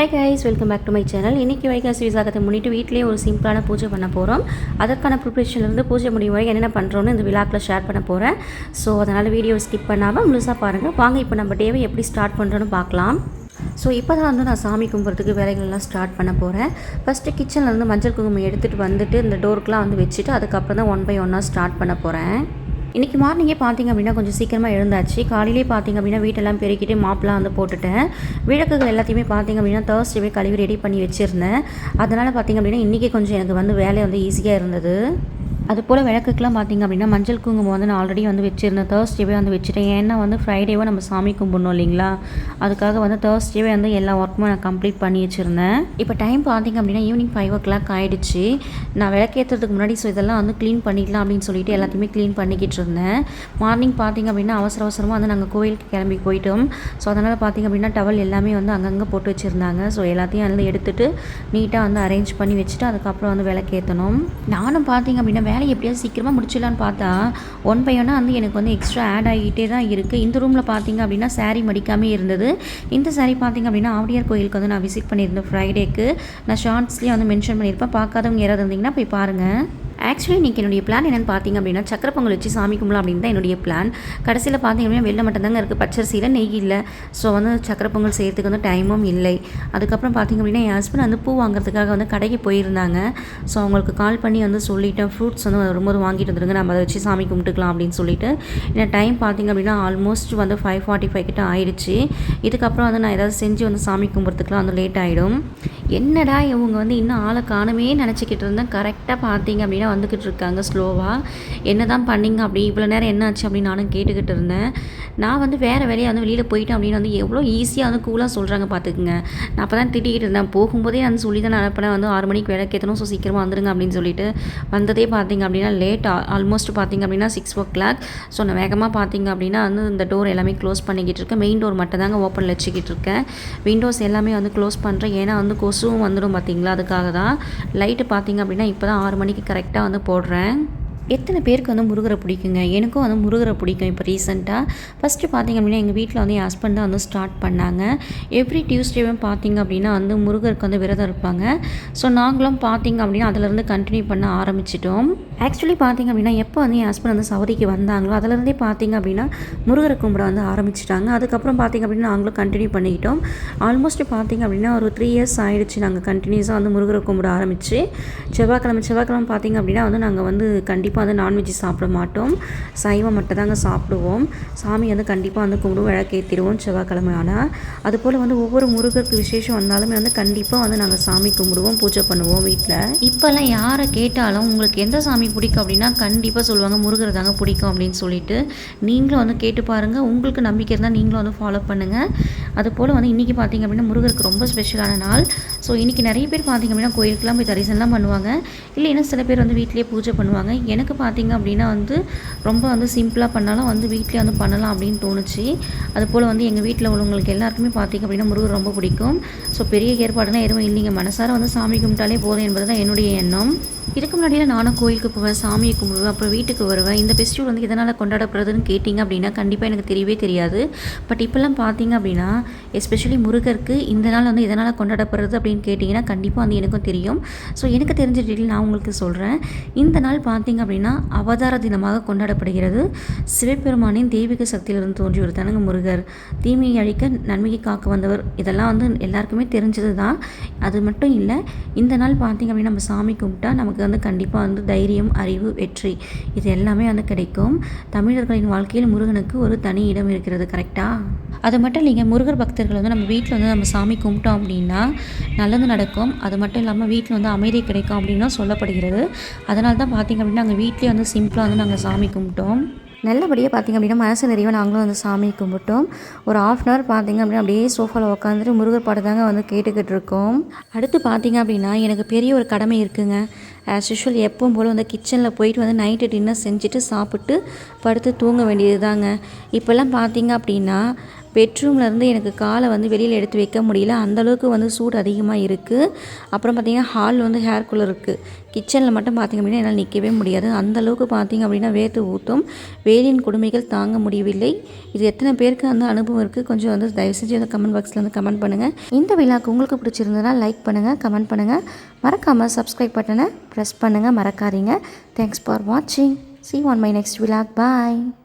Hi guys, welcome back to my channel. இன்றைக்கி வைகாசி விசாகத்தை முன்னிட்டு வீட்டிலேயே ஒரு சிம்பிளான பூஜை பண்ண போகிறோம். அதற்கான ப்ரிப்ரேஷன்லேருந்து பூஜை முடிவு வரை என்னென்ன பண்ணுறோன்னு இந்த விழாக்கில் ஷேர் பண்ண போகிறேன். ஸோ அதனால் வீடியோ ஸ்கிப் பண்ணாமல் முழுசாக பாருங்கள். வாங்க இப்போ நம்ம டேவை எப்படி ஸ்டார்ட் பண்ணுறோன்னு பார்க்கலாம். ஸோ இப்போ தான் நான் சாமி கும்பிட்றதுக்கு வேலைகள்லாம் ஸ்டார்ட் பண்ண போகிறேன். ஃபஸ்ட்டு கிச்சன்லேருந்து மஞ்சள் குங்குமம் எடுத்துகிட்டு வந்துட்டு இந்த டோருக்குலாம் வச்சுட்டு அதுக்கப்புறம் தான் 1 by 1 ஸ்டார்ட் பண்ண போகிறேன். இன்றைக்கி மார்னிங்கே பார்த்திங்க அப்படின்னா கொஞ்சம் சீக்கிரமாக எழுந்தாச்சு. காலையிலே பார்த்திங்க அப்படின்னா வீட்டெல்லாம் பெருக்கிட்டு மாப்லாம் போட்டுட்டேன். விளக்குகள் எல்லாத்தையுமே பார்த்திங்க அப்படின்னா தேர்ஸ்டே கழுவி ரெடி பண்ணி வச்சுருந்தேன். அதனால் பார்த்திங்க அப்படின்னா இன்றைக்கி கொஞ்சம் எனக்கு வேலை ஈஸியாக இருந்தது. அதுபோல் விளக்குக்கெலாம் பார்த்திங்க அப்படின்னா மஞ்சள் குங்குமம் நான் ஆல்ரெடி வச்சுருந்தேன். தேர்ஸ்டேவே வச்சுட்டேன். ஏன்னா ஃப்ரைடேவே நம்ம சாமி கும்பிடணும் இல்லைங்களா, அதுக்காக தேர்ஸ்டேவே எல்லா ஒர்க்குமே நான் கம்ப்ளீட் பண்ணி வச்சுருந்தேன். இப்போ டைம் பார்த்திங்க அப்படின்னா ஈவினிங் 5 o'clock ஆகிடுச்சு. நான் விளக்கேற்றுறதுக்கு முன்னாடி ஸோ இதெல்லாம் க்ளீன் பண்ணிக்கலாம் அப்படின்னு சொல்லிட்டு எல்லாத்தையுமே க்ளீன் பண்ணிக்கிட்டு இருந்தேன். மார்னிங் பார்த்திங்க அப்படின்னா அவசரமாக நாங்கள் கோயிலுக்கு கிளம்பி போயிட்டோம். ஸோ அதனால் பார்த்திங்க அப்படின்னா டவல் எல்லாமே அங்கங்கே போட்டு வச்சுருந்தாங்க. ஸோ எல்லாத்தையும் எடுத்துகிட்டு நீட்டாக அரேஞ்ச் பண்ணி வச்சுட்டு அதுக்கப்புறம் விளக்கேற்றணும். நானும் பார்த்திங்க அப்படின்னா வேலை எப்படியாவது சீக்கிரமாக முடிச்சிடலான்னு பார்த்தா 1 by 1 எனக்கு எக்ஸ்ட்ரா ஆட் ஆகிட்டே தான் இருக்குது. இந்த ரூமில் பார்த்திங்க அப்படின்னா சாரீ மடிக்காமே இருந்தது. இந்த சாரீ பார்த்திங்க அப்படின்னா ஆவுடையார் கோயிலுக்கு நான் விசிட் பண்ணியிருந்தேன் ஃப்ரைடேக்கு. நான் ஷார்ட்ஸ்லேயே மென்ஷன் பண்ணியிருப்பேன். பார்க்காதவங்க யாராவது இருந்தீங்கன்னா போய் பாருங்கள். ஆக்சுவலி இன்றைக்கி என்னுடைய பிளான் என்னென்னு பார்த்திங்க அப்படின்னா சக்கரை பொங்கல் வச்சு சாமி கும்பலாம் அப்படின்னு தான் என்னுடைய பிளான். கடைசியில் பார்த்திங்க அப்படின்னா வெள்ளை மட்டும் தாங்க இருக்குது, பச்சரிசியில் நெய் இல்லை. ஸோ சக்கரை பொங்கல் செய்கிறதுக்கு டைமும் இல்லை. அதுக்கப்புறம் பார்த்திங்க அப்படின்னா என் ஹஸ்பண்ட் பூ வாங்குறதுக்காக கடைக்கு போயிருந்தாங்க. ஸோ அவங்களுக்கு கால் பண்ணி சொல்லிட்டேன் ஃப்ரூட்ஸ் வரும்போது வாங்கிட்டு வந்துடுங்க, நம்ம அதை வச்சு சாமி கும்பிட்டுக்கலாம் அப்படின்னு சொல்லிட்டு. ஏன்னா டைம் பார்த்திங்க அப்படின்னா ஆல்மோஸ்ட் 5:45 கிட்ட ஆயிடுச்சு. இதுக்கப்புறம் நான் ஏதாவது செஞ்சு சாமி கும்பிட்றதுக்குலாம் லேட் ஆகிடும். என்னடா இவங்க இன்னும் ஆளை காணுமே நினச்சிக்கிட்டு இருந்தேன். கரெக்டாக பார்த்திங்க அப்படின்னா வந்துக்கிட்டு இருக்காங்க ஸ்லோவாக. என்ன தான் பண்ணிங்க அப்படி இவ்வளோ நேரம் என்ன ஆச்சு அப்படின்னு நானும் கேட்டுக்கிட்டு இருந்தேன். நான் வேறு வேலையை வெளியில் போயிட்டேன் அப்படின்னு எவ்வளோ ஈஸியாக கூலாக சொல்கிறாங்க பார்த்துக்குங்க. நான் அப்போ தான் திட்டிக்கிட்டு இருந்தேன். போகும்போதே சொல்லி தான் அனுப்பினேன் 6 மணிக்கு வேலை கேட்கணும், ஸோ சீக்கிரமாக வந்துடுங்க அப்படின்னு சொல்லிட்டு. வந்ததே பார்த்திங்க அப்படின்னா லேட், ஆல்மோஸ்ட் பார்த்திங்க அப்படின்னா 6 o'clock. ஸோ நான் வேகமாக பார்த்திங்க அப்படின்னா இந்த டோர் எல்லாமே க்ளோஸ் பண்ணிக்கிட்டு இருக்கேன். மெயின் டோர் மட்டும் தாங்க ஓப்பனில் வச்சுக்கிட்டு இருக்கேன். விண்டோஸ் எல்லாமே க்ளோஸ் பண்ணுறேன். ஏன்னா கொசுவும் வந்துடும் பார்த்திங்களா, அதுக்காக தான். லைட்டு பார்த்திங்க அப்படின்னா இப்போ தான் 6 மணிக்கு கரெக்டாக போடுறேன். எத்தனை பேருக்கு முருகரை பிடிக்குங்க? எனக்கும் முருகரை பிடிக்கும். இப்போ ரீசெண்டாக ஃபஸ்ட்டு பார்த்திங்க அப்படின்னா எங்கள் வீட்டில் என் ஹஸ்பண்ட் தான் ஸ்டார்ட் பண்ணாங்க. எவ்ரி டியூஸ்டேவும் பார்த்திங்க அப்படின்னா முருகருக்கு விரதம் இருப்பாங்க. ஸோ நாங்களும் பார்த்திங்க அப்படின்னா அதிலேருந்து கண்டினியூ பண்ண ஆரம்பிச்சிட்டோம். ஆக்சுவலி பார்த்திங்க அப்படின்னா எப்போ என் ஹஸ்பண்ட் சவுதிக்கு வந்தாங்களோ அதிலேருந்தே பார்த்திங்க அப்படின்னா முருகரை கும்பிட பார்த்திட்டாங்க. அதுக்கப்புறம் பார்த்திங்க அப்படின்னா நாங்களும் கண்டினியூ பண்ணிக்கிட்டோம். ஆல்மோஸ்ட் பார்த்திங்க அப்படின்னா ஒரு 3 years ஆகிடுச்சு நாங்கள் கண்டினியூஸாக முருகரை கும்பிட ஆரம்பித்து. செவ்வாய்க்கிழமை பார்த்திங்க அப்படின்னா நாங்கள் கண்டிப்பாக நான்வெஜ் சாப்பிட மாட்டோம், சைவம் மட்டும் தாங்க சாப்பிடுவோம். சாமி கண்டிப்பாக கும்பிடுவோம், விளக்கேற்றிடுவோம் செவ்வாய்க்கிழமை. ஆனால் அதுபோல் ஒவ்வொரு முருகருக்கு விசேஷம் வந்தாலுமே கண்டிப்பாக நாங்கள் சாமி கும்பிடுவோம், பூஜை பண்ணுவோம் வீட்டில். இப்போல்லாம் யாரை கேட்டாலும் உங்களுக்கு எந்த சாமி பிடிக்கும் அப்படின்னா கண்டிப்பாக சொல்லுவாங்க முருகர் தாங்க பிடிக்கும் அப்படின்னு சொல்லிட்டு. நீங்களும் கேட்டு பாருங்கள், உங்களுக்கு நம்பிக்கை இருந்தால் நீங்களும் ஃபாலோ பண்ணுங்கள். அதுபோல் இன்றைக்கி பார்த்திங்க அப்படின்னா முருகருக்கு ரொம்ப ஸ்பெஷலான நாள். ஸோ இன்றைக்கி நிறைய பேர் பார்த்திங்க அப்படின்னா கோயிலுக்குலாம் போய் தரிசனம்லாம் பண்ணுவாங்க. இல்லைன்னா சில பேர் வீட்டிலே பூஜை பண்ணுவாங்க. எனக்கு பார்த்திங்க அப்படின்னா ரொம்ப சிம்பிளாக பண்ணாலும் வீட்டிலே பண்ணலாம் அப்படின்னு தோணுச்சு. அதுபோல் எங்கள் வீட்டில் உள்ளவங்களுக்கு எல்லாருக்குமே பார்த்திங்க அப்படின்னா முருகர் ரொம்ப பிடிக்கும். ஸோ பெரிய ஏற்பாடுலாம் எதுவும் இல்லைங்க, மனசார சாமி கும்பிட்டாலே போதும் என்பது தான் என்னுடைய எண்ணம். இதுக்கு முன்னாடியில் நானும் கோயிலுக்கு போவேன், சாமியை கும்பிடுவேன், அப்புறம் வீட்டுக்கு வருவேன். இந்த ஃபெஸ்டிவல் எதனால் கொண்டாடப்படுறதுன்னு கேட்டிங்க அப்படின்னா கண்டிப்பாக எனக்கு தெரியவே தெரியாது. பட் இப்போல்லாம் பார்த்திங்க அப்படின்னா எஸ்பெஷலி முருகருக்கு இந்த நாள் எதனால் கொண்டாடப்படுறது அப்படின்னு கேட்டிங்கன்னா கண்டிப்பாக எனக்கும் தெரியும். ஸோ எனக்கு தெரிஞ்ச டீட்டெயில் நான் உங்களுக்கு சொல்கிறேன். இந்த நாள் பார்த்திங்க அப்படின்னா அவதார தினமாக கொண்டாடப்படுகிறது. சிவபெருமானின் தெய்வீக சக்தியிலிருந்து தோன்றியவர் தானுங்க முருகர். தீமையை அழிக்க நன்மையை காக்க வந்தவர். இதெல்லாம் எல்லாருக்குமே தெரிஞ்சது தான். அது மட்டும் இல்லை, இந்த நாள் பார்த்திங்க அப்படின்னா நம்ம சாமி கும்பிட்டா நமக்கு கண்டிப்பாக தைரியம், அறிவு, வெற்றி இது எல்லாமே கிடைக்கும். தமிழர்களின் வாழ்க்கையில் முருகனுக்கு ஒரு தனி இடம் இருக்கிறது. கரெக்டாக? அது மட்டும் இல்லைங்க, முருகர் பக்தர்கள் நம்ம வீட்டில் நம்ம சாமி கும்பிட்டோம் அப்படின்னா நல்லது நடக்கும். அது மட்டும் இல்லாமல் வீட்டில் அமைதி கிடைக்கும் அப்படின்னா சொல்லப்படுகிறது. அதனால தான் பார்த்திங்க அப்படின்னா நாங்கள் வீட்டிலே சிம்பிளாக நாங்கள் சாமி கும்பிட்டோம். நல்லபடியாக பார்த்திங்க அப்படின்னா மனசு நிறைவாக நாங்களும் சாமி கும்பிட்டோம். ஒரு 1/2 hour பார்த்திங்க அப்படின்னா அப்படியே சோஃபாவில் உட்காந்துட்டு முருகர் பாட்டு தாங்க கேட்டுக்கிட்டு இருக்கோம். அடுத்து பார்த்திங்க அப்படின்னா எனக்கு பெரிய ஒரு கடமை இருக்குங்க. ஆஸ் யூஷுவல் எப்பவும் போல் கிச்சனில் போயிட்டு நைட்டு டின்னர் செஞ்சுட்டு சாப்பிட்டு படுத்து தூங்க வேண்டியது தாங்க. இப்போல்லாம் பார்த்திங்க அப்படின்னா பெட்ரூம்லேருந்து எனக்கு காலை வந்து வெளியில் எடுத்து வைக்க முடியல, அந்தளவுக்கு வந்து சூடு அதிகமாக இருக்குது. அப்புறம் பார்த்திங்கன்னா ஹால் வந்து ஹேர் கூலர் இருக்குது. கிச்சனில் மட்டும் பார்த்திங்க அப்படின்னா என்னால் நிற்கவே முடியாது, அந்தளவுக்கு பார்த்திங்க அப்படின்னா வேர்த்து ஊற்றும். வெயிலின் கொடுமைகள் தாங்க முடியவில்லை. இது எத்தனை பேருக்கு வந்து அனுபவம் இருக்குது, கொஞ்சம் வந்து தயவு செஞ்சு அந்த கமெண்ட் பாக்ஸில் வந்து கமெண்ட் பண்ணுங்கள். இந்த விழாக்கு உங்களுக்கு பிடிச்சிருந்ததுன்னா லைக் பண்ணுங்கள், கமெண்ட் பண்ணுங்கள், மறக்காமல் சப்ஸ்கிரைப் பட்டனை ப்ரெஸ் பண்ணுங்கள் மறக்காதீங்க. தேங்க்ஸ் ஃபார் வாட்சிங். See you on my next vlog. Bye.